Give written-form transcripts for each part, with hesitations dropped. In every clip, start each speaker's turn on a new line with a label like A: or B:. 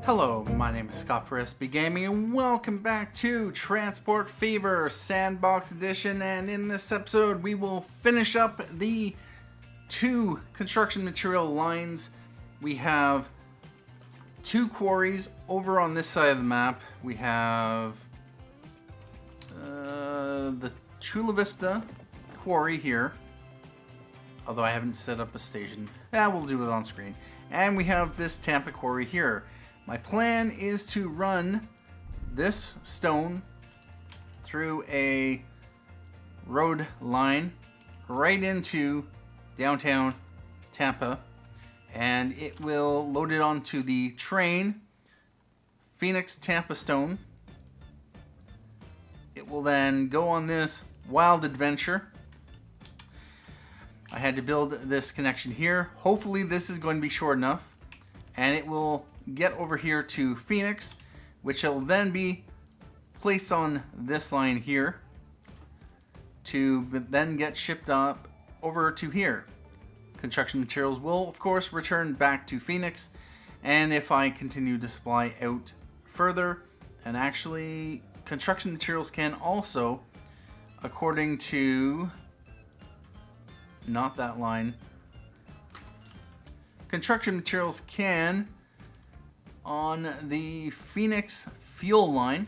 A: Hello, my name is Scott for SB Gaming and welcome back to Transport Fever Sandbox Edition, and in this episode we will finish up the two construction material lines. We have two quarries over on this side of the map. We have the Chula Vista Quarry here, although I haven't set up a station. We'll do it on screen. And we have this Tampa Quarry here. My plan is to run this stone through a road line right into downtown Tampa, and it will load it onto the train, Phoenix Tampa Stone. It will then go on this wild adventure. I had to build this connection here. Hopefully this is going to be short enough, and it will get over here to Phoenix, which will then be placed on this line here to then get shipped up over to here. Construction materials will of course return back to Phoenix, and if I continue to supply out further, and actually construction materials can also, according to not that line, construction materials can on the Phoenix fuel line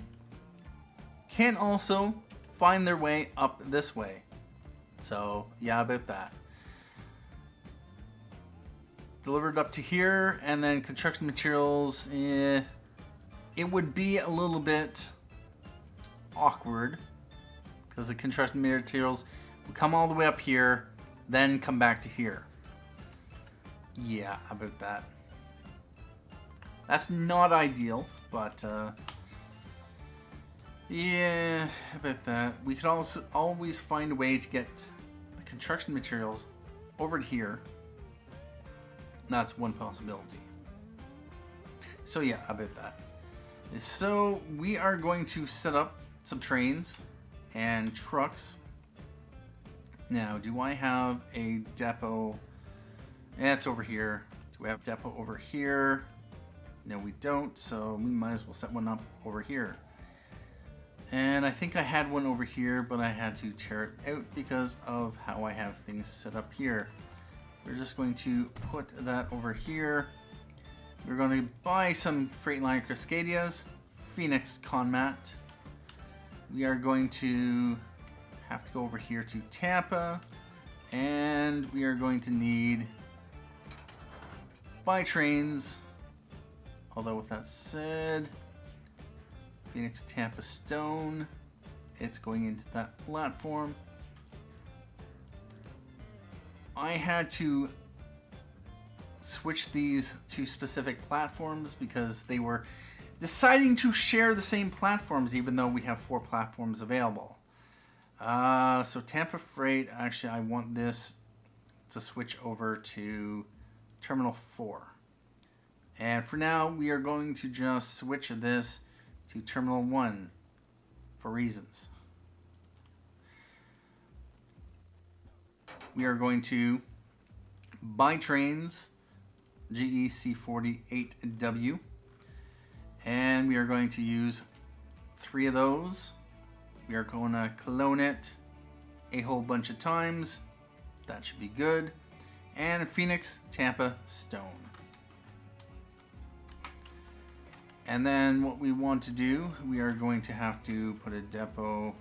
A: can also find their way up this way. So yeah, about that. Delivered up to here, and then construction materials, it would be a little bit awkward because the construction materials would come all the way up here, then come back to here. Yeah, about that. That's not ideal, but yeah, about that. We could also always find a way to get the construction materials over to here. That's one possibility. So yeah, about that. So we are going to set up some trains and trucks. Now, do I have a depot? It's over here. Do we have a depot over here? No, we don't, so we might as well set one up over here. And I think I had one over here, but I had to tear it out because of how I have things set up here. We're just going to put that over here. We're going to buy some Freightliner Cascadias, Phoenix ConMat. We are going to have to go over here to Tampa, and we are going to need buy trains. Although with that said, Phoenix Tampa Stone, it's going into that platform. I had to switch these to specific platforms because they were deciding to share the same platforms even though we have 4 platforms available. So Tampa Freight, actually I want this to switch over to Terminal 4. And for now, we are going to just switch this to Terminal 1 for reasons. We are going to buy trains, GEC48W, and we are going to use 3 of those. We are going to clone it a whole bunch of times. That should be good. And Phoenix Tampa Stone. And then what we want to do, we are going to have to put a depot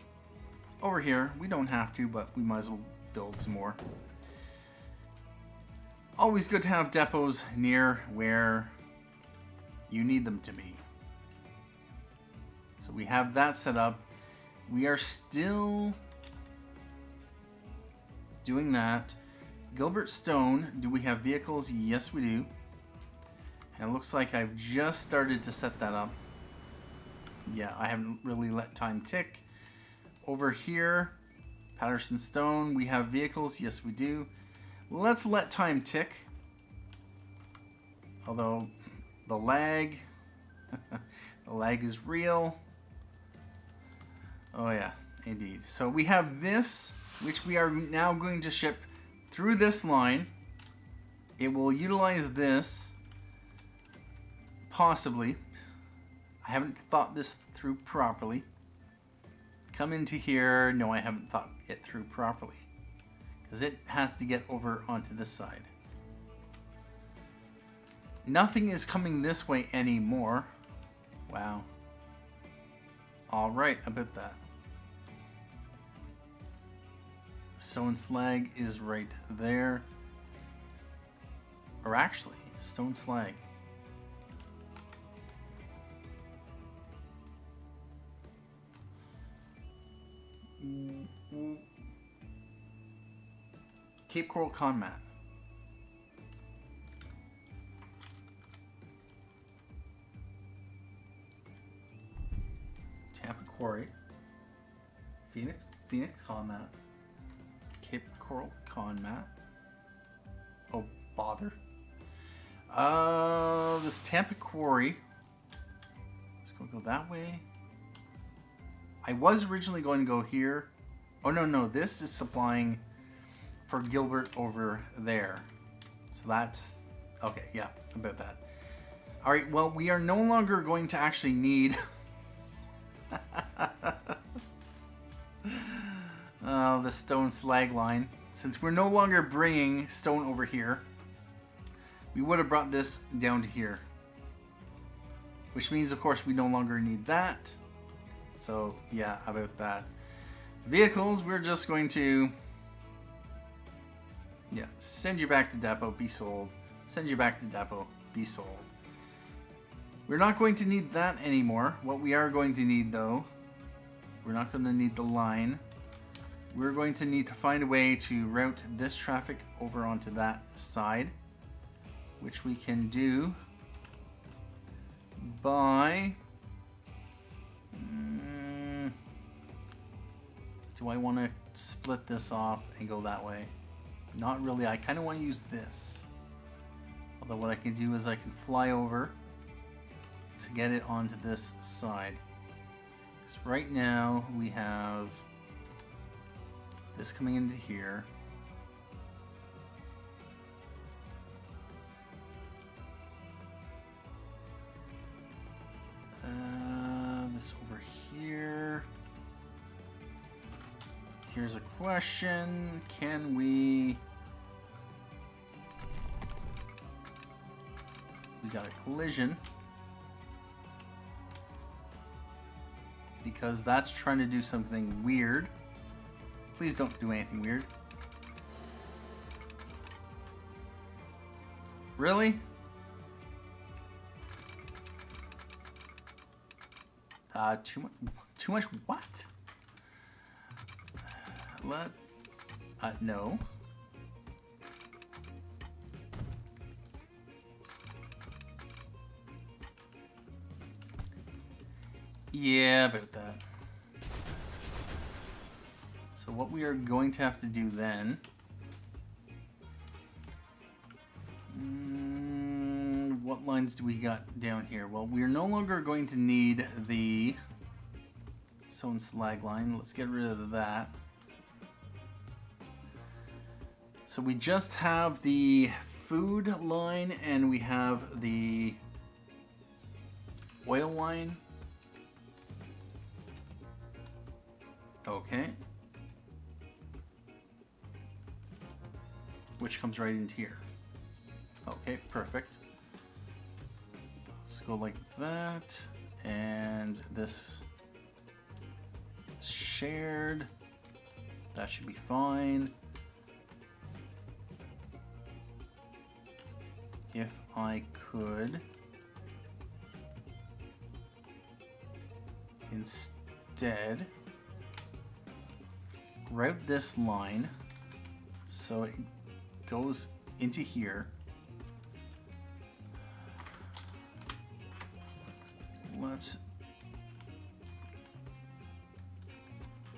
A: over here. We don't have to, but we might as well build some more. Always good to have depots near where you need them to be. So we have that set up. We are still doing that. Gilbert Stone, do we have vehicles? Yes, we do. And it looks like I've just started to set that up. Yeah, I haven't really let time tick. Over here, Paterson Stone, we have vehicles. Yes, we do. Let's let time tick. Although the lag, the lag is real. Oh yeah, indeed. So we have this, which we are now going to ship through this line. It will utilize this possibly, I haven't thought this through properly. Come into here. No, I haven't thought it through properly. Because it has to get over onto this side. Nothing is coming this way anymore. Wow. Alright about that. Stone slag is right there. Or actually, stone slag. Cape Coral ConMat. Tampa Quarry. Phoenix ConMat. Cape Coral ConMat. Oh, bother. This Tampa Quarry. Let's go that way. I was originally going to go here. Oh, no. This is supplying for Gilbert over there. So that's... Okay, yeah, about that. Alright, well, we are no longer going to actually need... the stone slag line. Since we're no longer bringing stone over here, we would have brought this down to here. Which means, of course, we no longer need that. So, yeah, about that. Vehicles, we're just going to... Yeah, send you back to depot, be sold. Send you back to depot, be sold. We're not going to need that anymore. What we are going to need, though, we're not going to need the line. We're going to need to find a way to route this traffic over onto that side, which we can do by... do I want to split this off and go that way? Not really. I kind of want to use this. Although what I can do is I can fly over to get it onto this side. Because right now we have this coming into here. This over here. Here's a question. Can we... We got a collision. Because that's trying to do something weird. Please don't do anything weird. Really? Too much what? No. Yeah, about that. So what we are going to have to do then... what lines do we got down here? Well, we're no longer going to need the stone slag line. Let's get rid of that. So we just have the food line and we have the oil line. Okay. Which comes right into here. Okay, perfect. Let's go like that. And this is shared. That should be fine. If I could instead route this line so it goes into here. Let's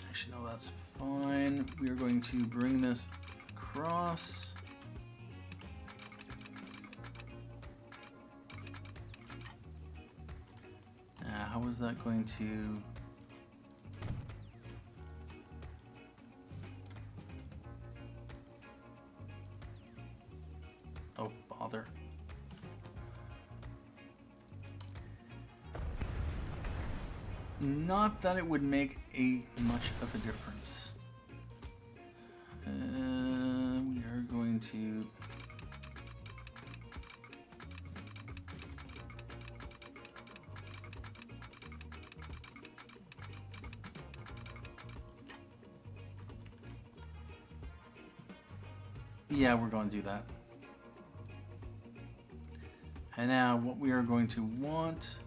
A: actually, no, that's fine. We are going to bring this across. How is that going to... Oh, bother. Not that it would make much of a difference. We are going to... Yeah, we're going to do that. And now what we are going to want...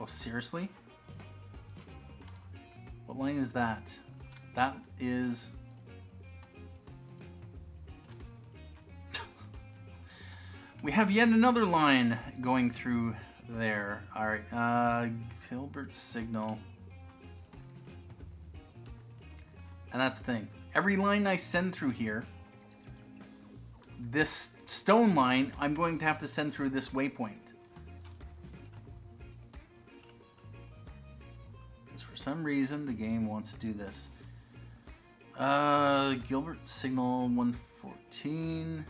A: Oh, seriously? What line is that? That is... We have yet another line going through there. Alright, Gilbert signal. And that's the thing. Every line I send through here, this stone line, I'm going to have to send through this waypoint. Because for some reason, the game wants to do this. Gilbert signal 114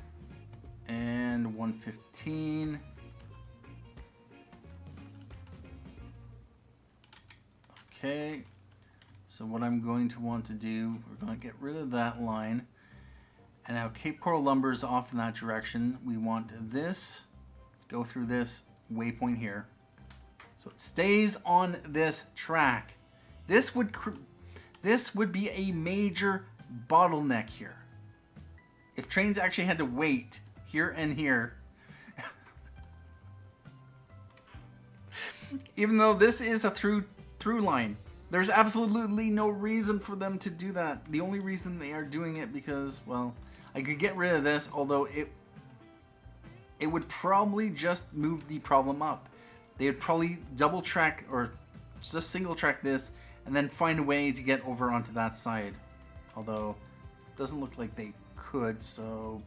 A: and 115. Okay. So what I'm going to want to do, we're going to get rid of that line. And now Cape Coral Lumber is off in that direction. We want this, go through this waypoint here. So it stays on this track. This would be a major bottleneck here. If trains actually had to wait here and here. Even though this is a through line. There's absolutely no reason for them to do that. The only reason they are doing it because, well, I could get rid of this, although it would probably just move the problem up. They would probably double track or just single track this and then find a way to get over onto that side. Although, it doesn't look like they could, so...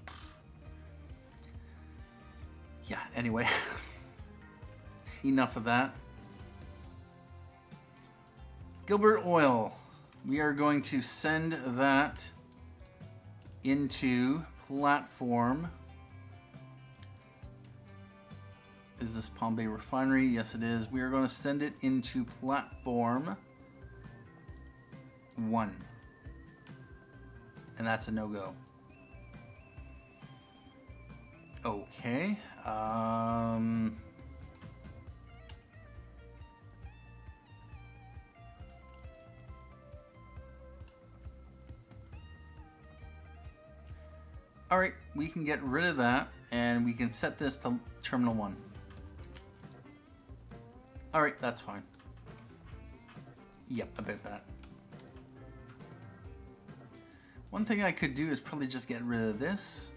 A: Yeah, anyway. Enough of that. Gilbert Oil. We are going to send that into platform. Is this Palm Bay Refinery? Yes, it is. We are going to send it into platform 1. And that's a no-go. Okay. Alright, we can get rid of that, and we can set this to Terminal 1. Alright, that's fine. Yep, about that. One thing I could do is probably just get rid of this.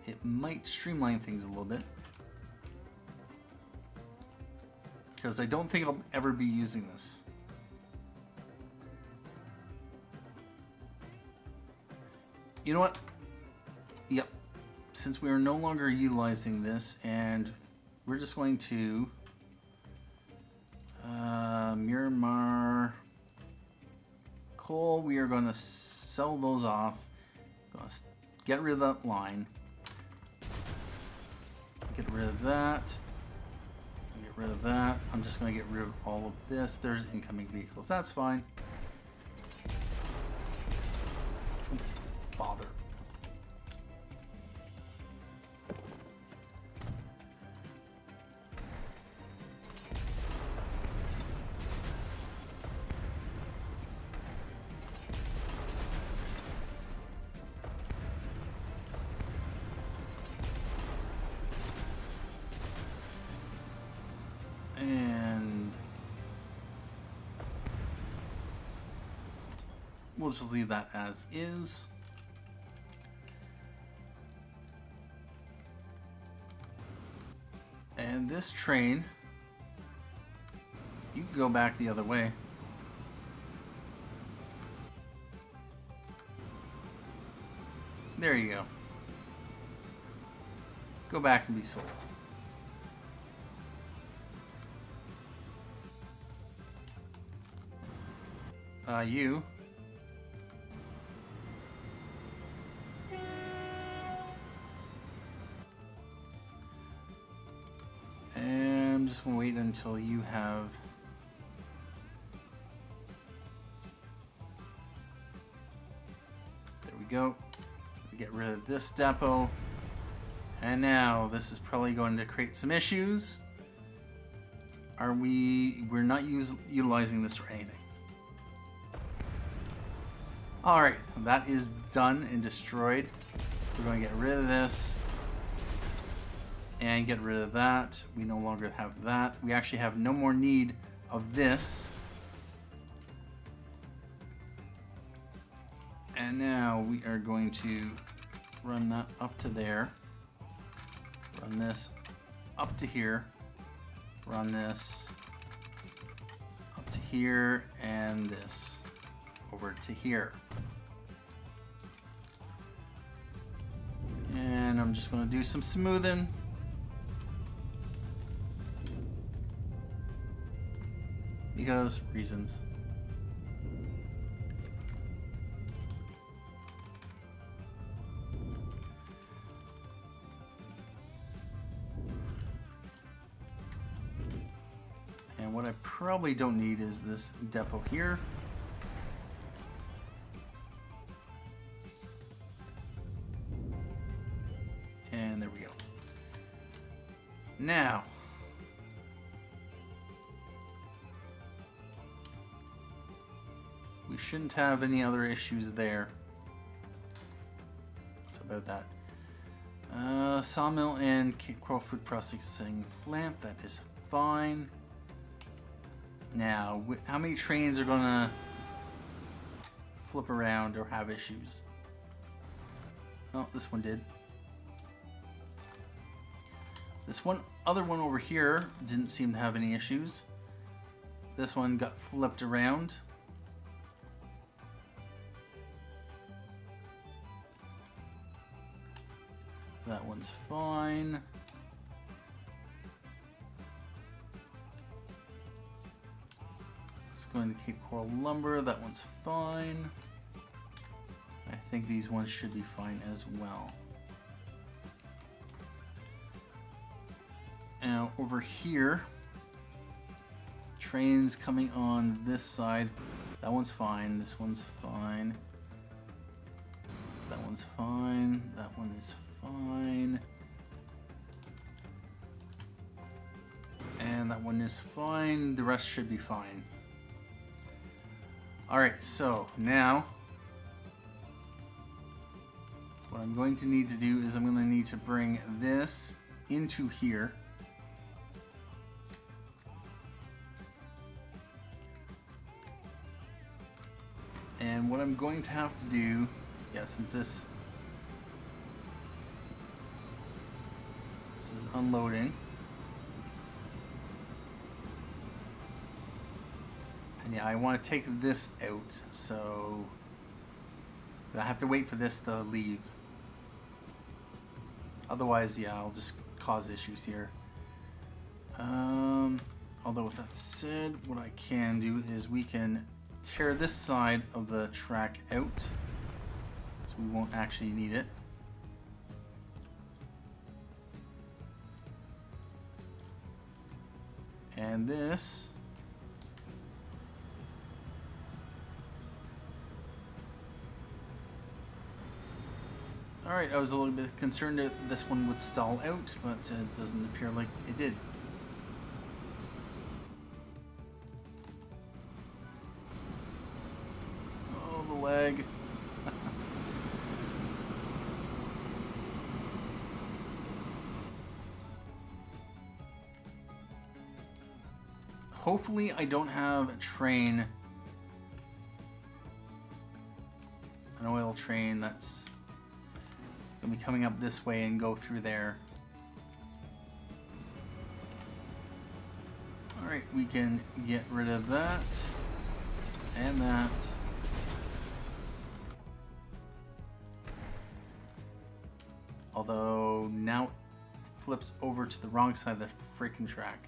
A: It might streamline things a little bit. Because I don't think I'll ever be using this. You know what? Yep. Since we are no longer utilizing this, and we're just going to Mirmar coal, we are going to sell those off. Going to get rid of that line. Get rid of that. Get rid of that. I'm just going to get rid of all of this. There's incoming vehicles. That's fine. Bother. We'll just leave that as is. And this train, you can go back the other way. There you go. Go back and be sold. You. just going to wait until you have... There we go. We get rid of this depot. And now this is probably going to create some issues. We're not utilizing this for anything. Alright, that is done and destroyed. We're going to get rid of this. And get rid of that. We no longer have that. We actually have no more need of this. And now we are going to run that up to there. Run this up to here. Run this up to here. And this over to here. And I'm just going to do some smoothing. Because reasons. And what I probably don't need is this depot here. And there we go. Now, we shouldn't have any other issues there. So about that. Sawmill and Cape Coral food processing plant, that is fine. Now, how many trains are gonna flip around or have issues? Oh, this one did. This other one over here didn't seem to have any issues. This one got flipped around. That one's fine. It's going to keep coral lumber. That one's fine. I think these ones should be fine as well. Now over here, trains coming on this side. That one's fine. This one's fine. That one's fine. That one is fine. And that one is fine. The rest should be fine. Alright, so now what I'm going to need to do is I'm going to need to bring this into here. And what I'm going to have to do, since this is unloading. And yeah, I want to take this out, so I have to wait for this to leave. Otherwise, yeah, I'll just cause issues here. Although with that said, what I can do is we can tear this side of the track out, so we won't actually need it. And this alright, I was a little bit concerned that this one would stall out, but it doesn't appear like it did. Oh, the lag. Hopefully I don't have a train, an oil train that's going to be coming up this way and go through there. Alright, we can get rid of that and that. Although now it flips over to the wrong side of the freaking track.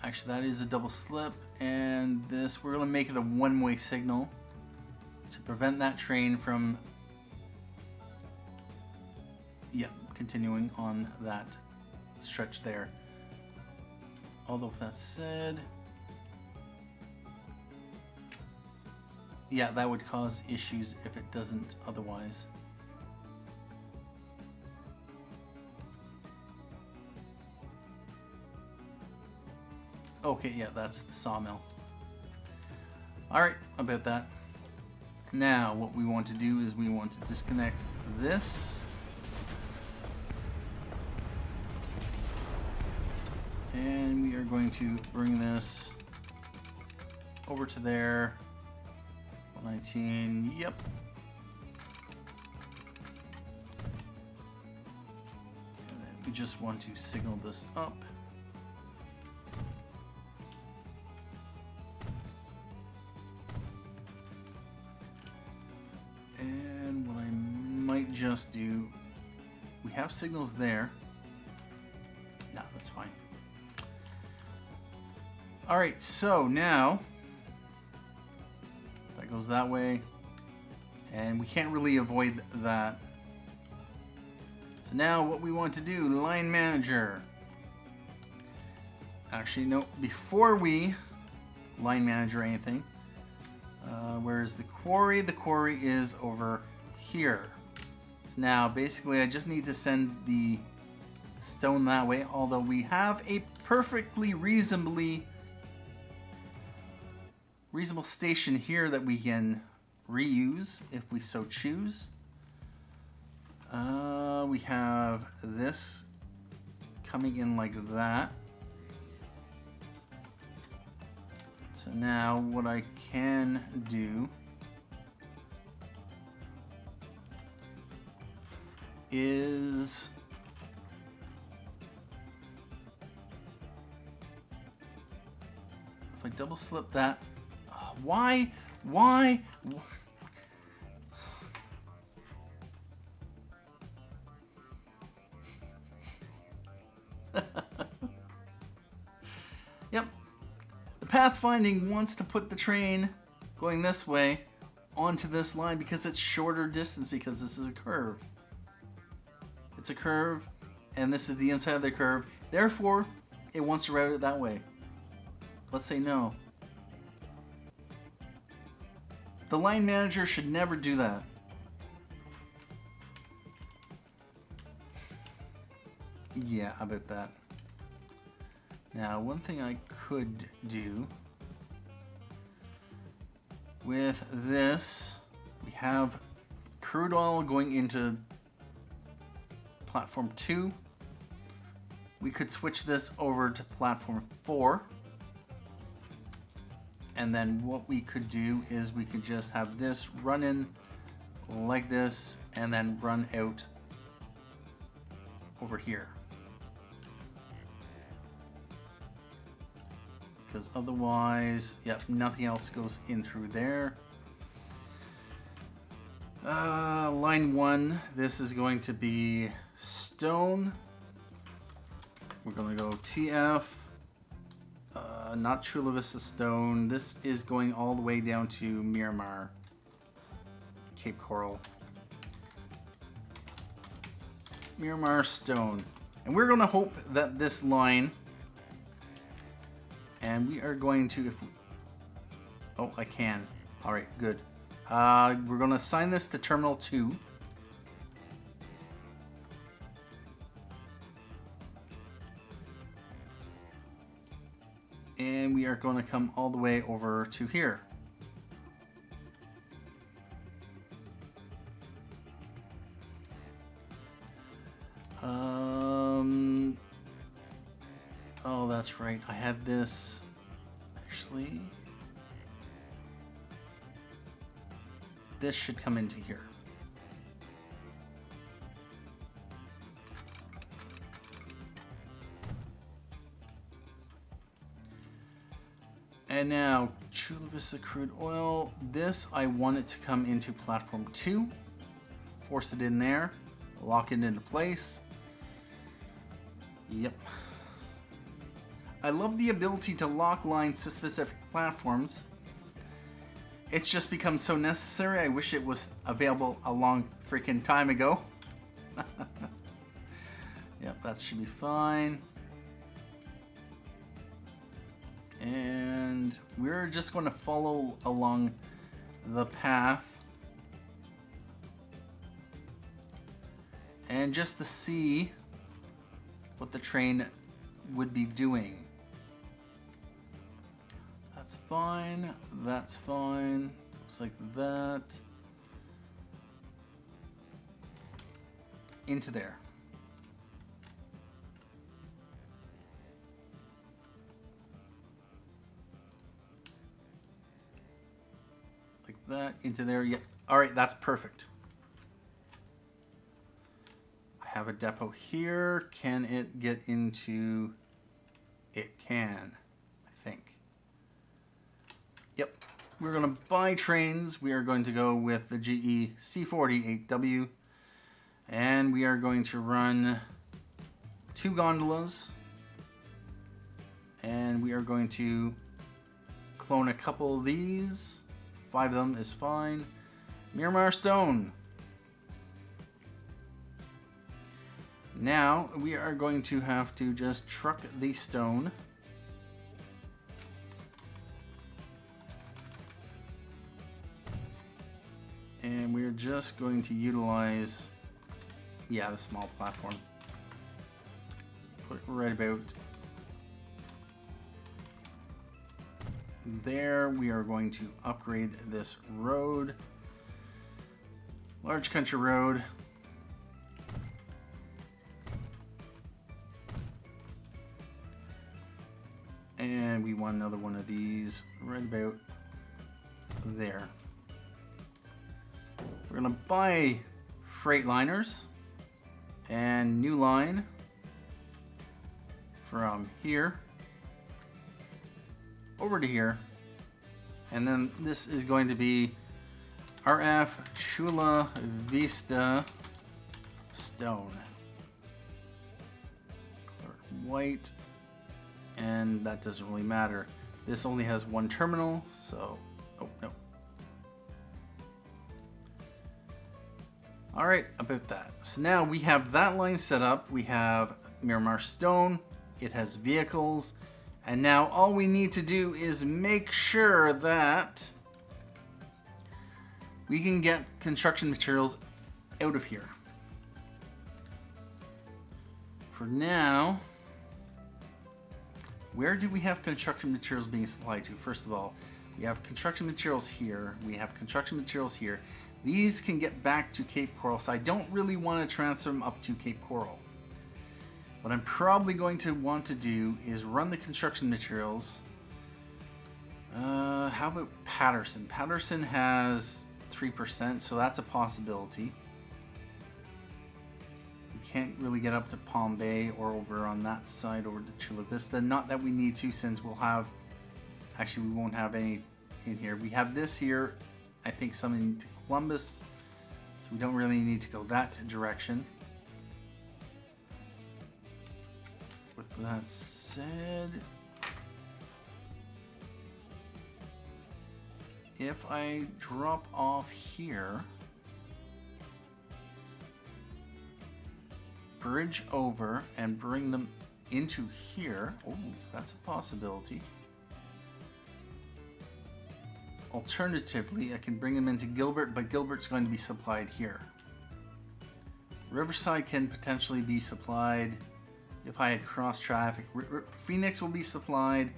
A: Actually, that is a double slip, And this, we're going to make it a one-way signal to prevent that train from, continuing on that stretch there. Although with that said, yeah, that would cause issues if it doesn't otherwise. Okay, yeah, that's the sawmill. Alright, about that. Now, what we want to do is we want to disconnect this. And we are going to bring this over to there. 119, yep. And then we just want to signal this up. And what I might just do, we have signals there. No, that's fine. Alright, so now that goes that way, and we can't really avoid that. So now what we want to do, line manager. Actually, no, before we line manager anything, where's the quarry? The quarry is over here. So now basically I just need to send the stone that way, although we have a perfectly reasonable station here that we can reuse if we so choose. We have this coming in like that. So now what I can do is if I double slip that, why? Yep. The pathfinding wants to put the train going this way onto this line because it's shorter distance, because this is a curve. It's a curve, and this is the inside of the curve. Therefore, it wants to route it that way. Let's say no. The line manager should never do that. Yeah, I bet that. Now, one thing I could do with this, we have crude oil going into platform 2. We could switch this over to platform 4. And then what we could do is we could just have this run in like this and then run out over here. Because otherwise, yep, nothing else goes in through there. Line 1, this is going to be stone. We're going to go TF. Not Chula Vista stone. This is going all the way down to Mirmar, Cape Coral. Mirmar stone. And we're going to hope that this line, and we are going to, if we, oh, I can. All right, good. We're going to assign this to Terminal 2. And we are going to come all the way over to here. Oh, that's right. I had this actually. This should come into here. And now, Chula Vista crude oil. This, I want it to come into platform 2. Force it in there. Lock it into place. Yep. I love the ability to lock lines to specific platforms. It's just become so necessary. I wish it was available a long freaking time ago. Yep, that should be fine. And we're just going to follow along the path. And just to see what the train would be doing. That's fine. That's fine. Looks like that. Into there. Like that. Into there. Yep. All right. That's perfect. I have a depot here. Can it get into... It can, I think. Yep. We're going to buy trains. We are going to go with the GE C40-8W. And we are going to run 2 gondolas. And we are going to clone a couple of these. 5 of them is fine. Mirmar stone. Now we are going to have to just truck the stone. And we're just going to utilize, yeah, the small platform. Let's put it right about there. We are going to upgrade this road. Large country road. And we want another one of these right about there. We're going to buy freight liners and new line from here over to here. And then this is going to be RF Chula Vista stone. Color white. And that doesn't really matter. This only has 1 terminal, so... Oh, no. Alright, about that. So now we have that line set up. We have Mirmar stone. It has vehicles. And now all we need to do is make sure that we can get construction materials out of here. For now... Where do we have construction materials being supplied to? First of all, we have construction materials here. We have construction materials here. These can get back to Cape Coral, so I don't really want to transfer them up to Cape Coral. What I'm probably going to want to do is run the construction materials. How about Paterson? Paterson has 3%, so that's a possibility. Can't really get up to Palm Bay or over on that side over to Chula Vista. Not that we need to, since we'll have... Actually, we won't have any in here. We have this here. I think some into Columbus. So we don't really need to go that direction. With that said... If I drop off here... Bridge over and bring them into here. Oh, that's a possibility. Alternatively, I can bring them into Gilbert, but Gilbert's going to be supplied here. Riverside can potentially be supplied if I had cross traffic. Phoenix will be supplied.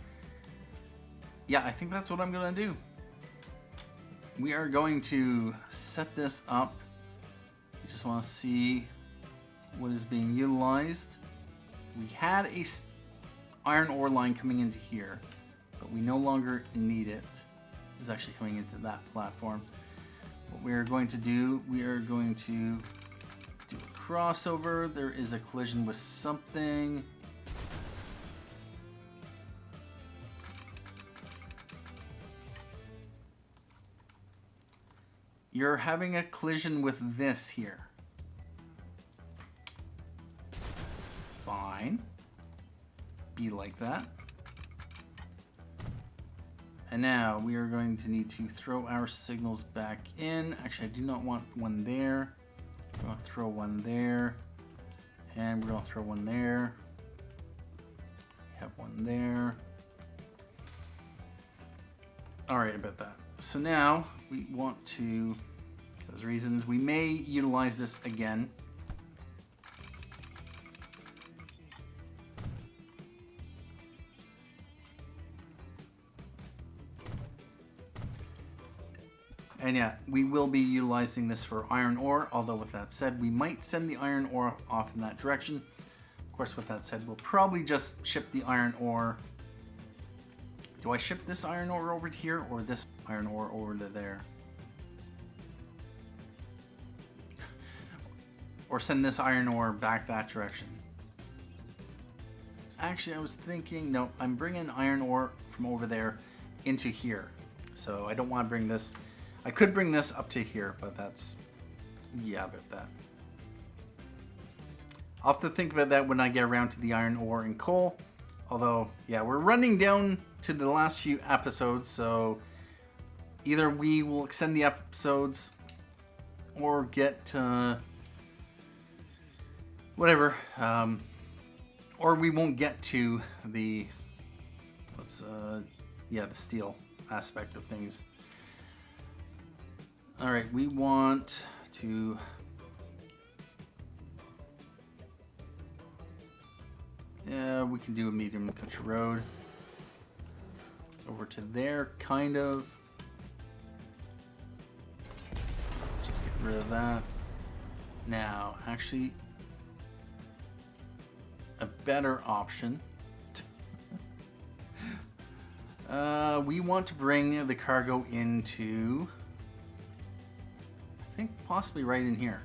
A: Yeah, I think that's what I'm going to do. We are going to set this up. I just want to see what is being utilized. We had a iron ore line coming into here, but we no longer need it. It's actually coming into that platform. What we are going to do, we are going to do a crossover. There is a collision with something. You're having a collision with this here. Fine. Be like that. And now we are going to need to throw our signals back in. Actually, I do not want one there. I'm going to throw one there. And we're going to throw one there. We have one there. Alright, about that. So now we want to, for those reasons, we may utilize this again. And yeah, we will be utilizing this for iron ore, although with that said, we might send the iron ore off in that direction. Of course, with that said, we'll probably just ship the iron ore. Do I ship this iron ore over to here or this iron ore over to there? Or send this iron ore back that direction? Actually, I was thinking, no, I'm bringing iron ore from over there into here. So I don't want to bring this. I could bring this up to here, but that's, yeah, about that. I'll have to think about that when I get around to the iron ore and coal. Although, yeah, we're running down to the last few episodes, so either we will extend the episodes or get whatever, or we won't get to the the steel aspect of things. All right, we want to we can do a medium country road over to there, kind of. Let's just get rid of that. Now, actually, a better option. We want to bring the cargo into, I think, possibly right in here.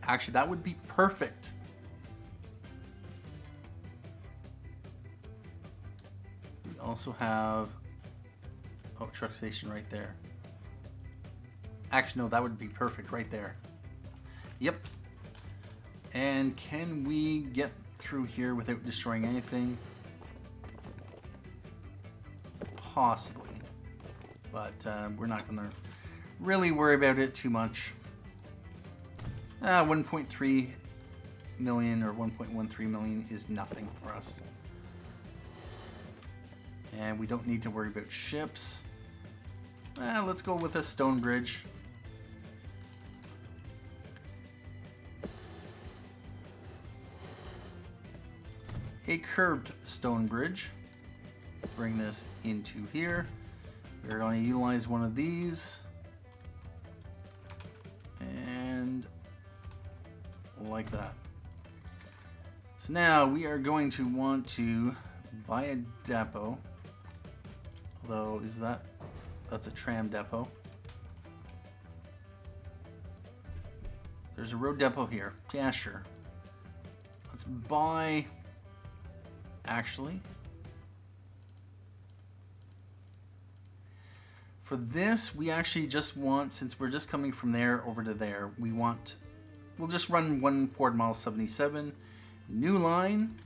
A: Actually, that would be perfect. We also have, oh, truck station right there. Actually, no, that would be perfect right there. Yep. And can we get through here without destroying anything? Possibly. But we're not going to really worry about it too much. 1.3 million or 1.13 million is nothing for us. And we don't need to worry about ships. Let's go with a stone bridge. A curved stone bridge. Bring this into here. We're going to utilize one of these. And like that. So now we are going to want to buy a depot. Although, that's a tram depot. There's a road depot here. Yeah, sure. Let's buy, actually, for this, we actually just want, since we're just coming from there over to there, we'll just run one Ford Model 77, new line.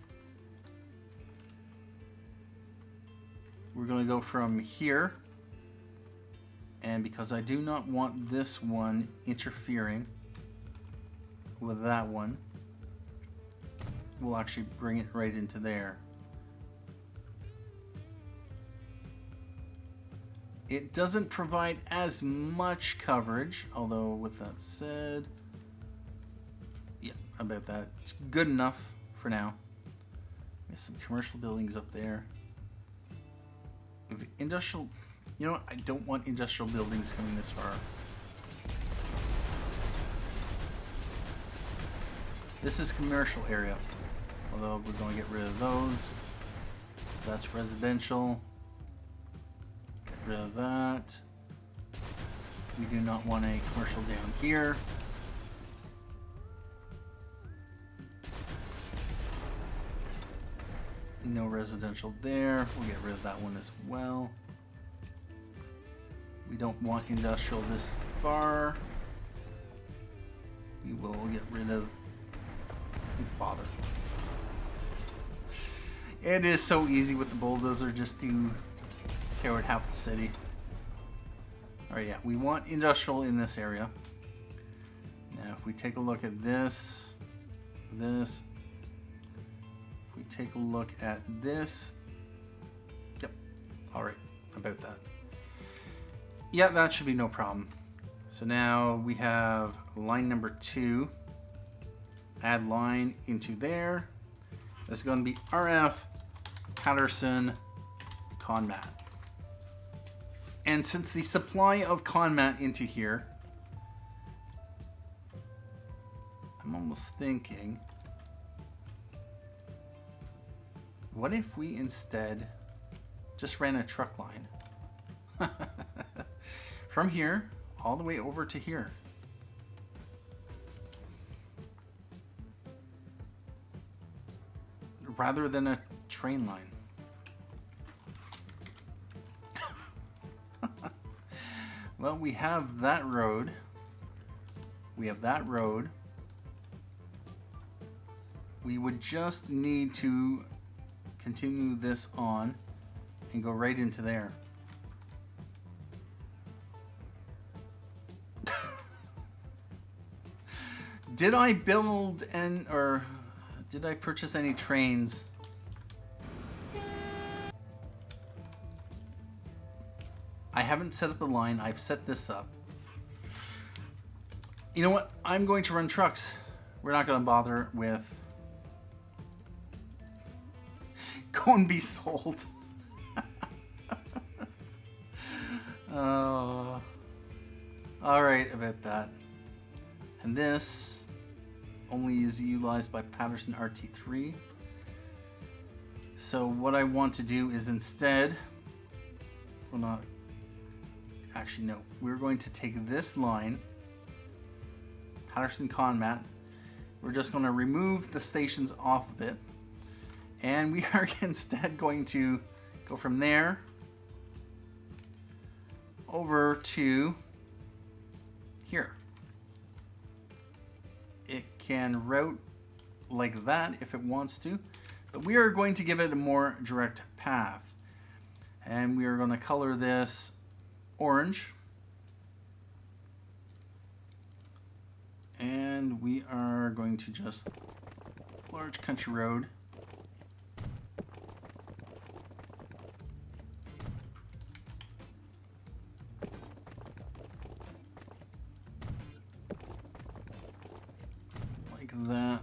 A: We're going to go from here, and because I do not want this one interfering with that one, we'll actually bring it right into there. It doesn't provide as much coverage, although with that said, yeah, about that. It's good enough for now. There's some commercial buildings up there. If industrial, you know what? I don't want industrial buildings coming this far. This is commercial area, although we're going to get rid of those. So that's residential. Get rid of that. We do not want a commercial down here. No residential there. We'll get rid of that one as well. We don't want industrial this far. We will get rid of, bother. It is so easy with the bulldozer just to tear out half the city. Alright, yeah, we want industrial in this area. Now, if we take a look at this, if we take a look at this, yep, alright, about that. Yeah, that should be no problem. So now we have line number 2. Add line into there. This is going to be RF Paterson ConMat. And since the supply of ConMat into here, I'm almost thinking, what if we instead just ran a truck line from here all the way over to here? Rather than a train line. Well, we have that road. We have that road. We would just need to continue this on and go right into there. Did I build or did I purchase any trains? I haven't set up a line. I've set this up. You know what? I'm going to run trucks. We're not going to bother with go and be sold. Oh, all right about that. And this only is utilized by Paterson RT3. So what I want to do is instead, well, not actually, no, we're going to take this line, Paterson ConMat. We're just going to remove the stations off of it, and we are instead going to go from there over to here. It can route like that if it wants to, but we are going to give it a more direct path, and we are going to color this orange, and we are going to just large country road. Like that.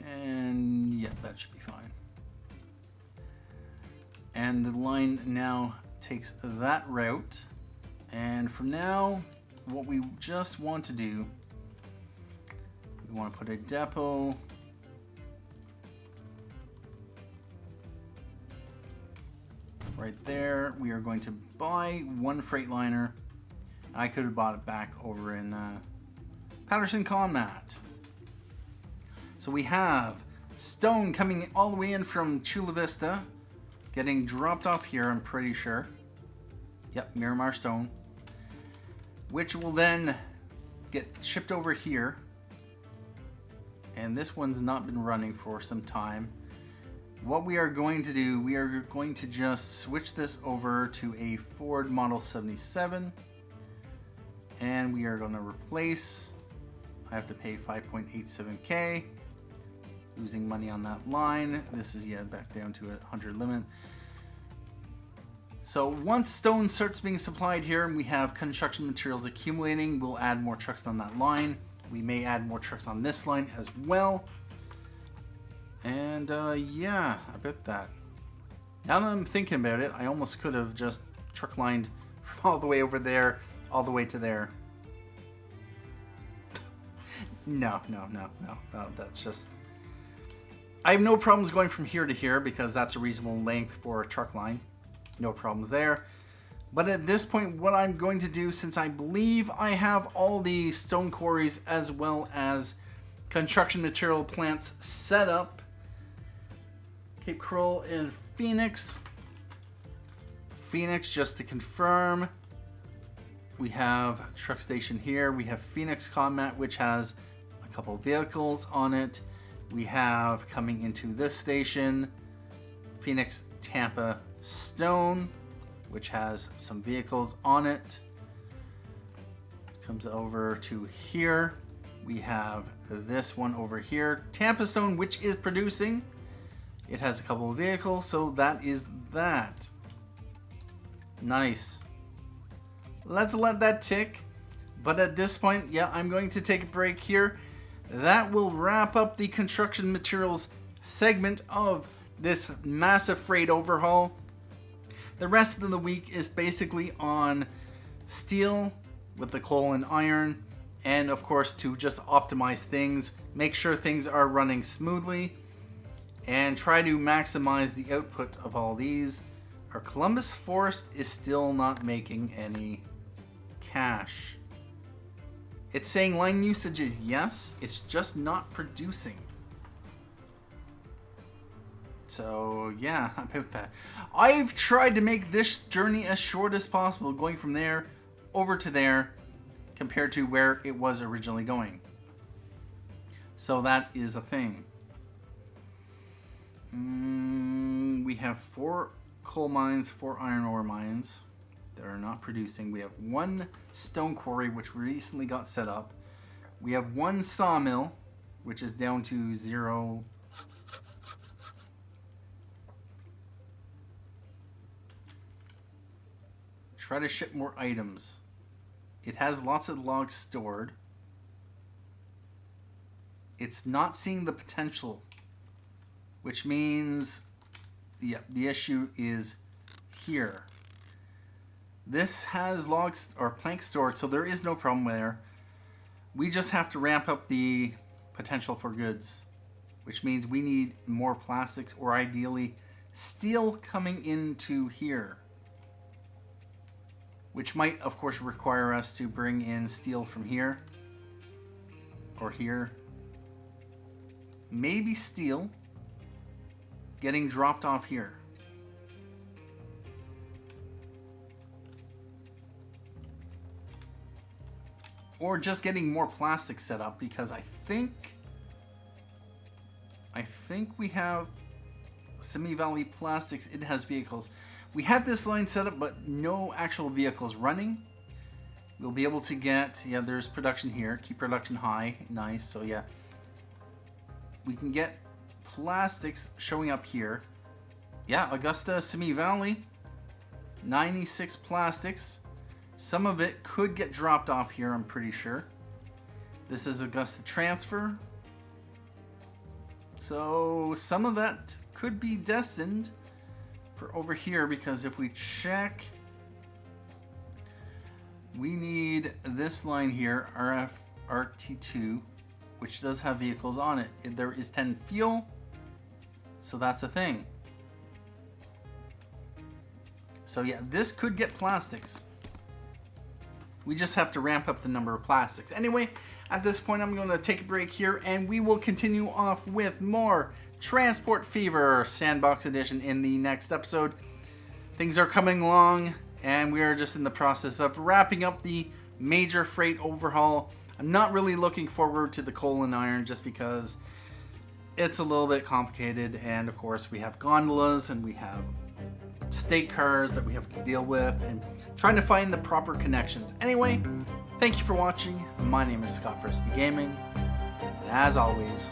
A: And yeah, that should be fine. And the line now takes that route. And for now, what we just want to do, we want to put a depot right there. We are going to buy one Freightliner. I could have bought it back over in Paterson ConMat. So we have stone coming all the way in from Chula Vista, getting dropped off here, I'm pretty sure. Yep, Mirmar stone, which will then get shipped over here. And this one's not been running for some time. What we are going to do, we are going to just switch this over to a Ford Model 77. And we are going to replace, I have to pay 5.87K. Losing money on that line. This is, yeah, back down to a 100 limit. So once stone starts being supplied here and we have construction materials accumulating, we'll add more trucks on that line. We may add more trucks on this line as well. And yeah, about that. Now that I'm thinking about it, I almost could have just truck lined from all the way over there, all the way to there. No, that's just... I have no problems going from here to here because that's a reasonable length for a truck line. No problems there. But at this point, what I'm going to do, since I believe I have all the stone quarries as well as construction material plants set up, Cape Coral and Phoenix. Phoenix, just to confirm, we have a truck station here. We have Phoenix ConMat, which has a couple vehicles on it. We have coming into this station, Phoenix Tampa Stone, which has some vehicles on it. Comes over to here. We have this one over here, Tampa Stone, which is producing. It has a couple of vehicles, so that is that. Nice. Let's let that tick. But at this point, yeah, I'm going to take a break here. That will wrap up the construction materials segment of this massive freight overhaul. The rest of the week is basically on steel with the coal and iron, and of course to just optimize things, make sure things are running smoothly, and try to maximize the output of all these. Our Columbus Forest is still not making any cash. It's saying line usage is yes, it's just not producing. So yeah, about that. I've tried to make this journey as short as possible, going from there over to there compared to where it was originally going. So that is a thing. We have 4 coal mines, 4 iron ore mines that are not producing. We have 1 stone quarry, which recently got set up. We have 1 sawmill, which is down to 0. Try to ship more items. It has lots of logs stored. It's not seeing the potential, which means the issue is here. This has logs or planks stored, so there is no problem there. We just have to ramp up the potential for goods, which means we need more plastics or ideally steel coming into here, which might of course require us to bring in steel from here or here. Maybe steel getting dropped off here. Or just getting more plastic set up, because I think we have Simi Valley Plastics. It has vehicles. We had this line set up, but no actual vehicles running. We'll be able to get, yeah, there's production here. Keep production high. Nice. So yeah, we can get plastics showing up here. Yeah, Augusta, Simi Valley, 96 plastics. Some of it could get dropped off here, I'm pretty sure. This is Augusta transfer. So some of that could be destined for over here, because if we check, we need this line here, RFRT2, which does have vehicles on it. There is 10 fuel, so that's a thing. So yeah, this could get plastics. We just have to ramp up the number of plastics. Anyway, at this point, I'm going to take a break here, and we will continue off with more Transport Fever Sandbox Edition in the next episode. Things are coming along, and we are just in the process of wrapping up the major freight overhaul. I'm not really looking forward to the coal and iron, just because it's a little bit complicated, and of course we have gondolas and we have state cars that we have to deal with, and trying to find the proper connections. Anyway, thank you for watching. My name is Scott Frisbee Gaming, and as always,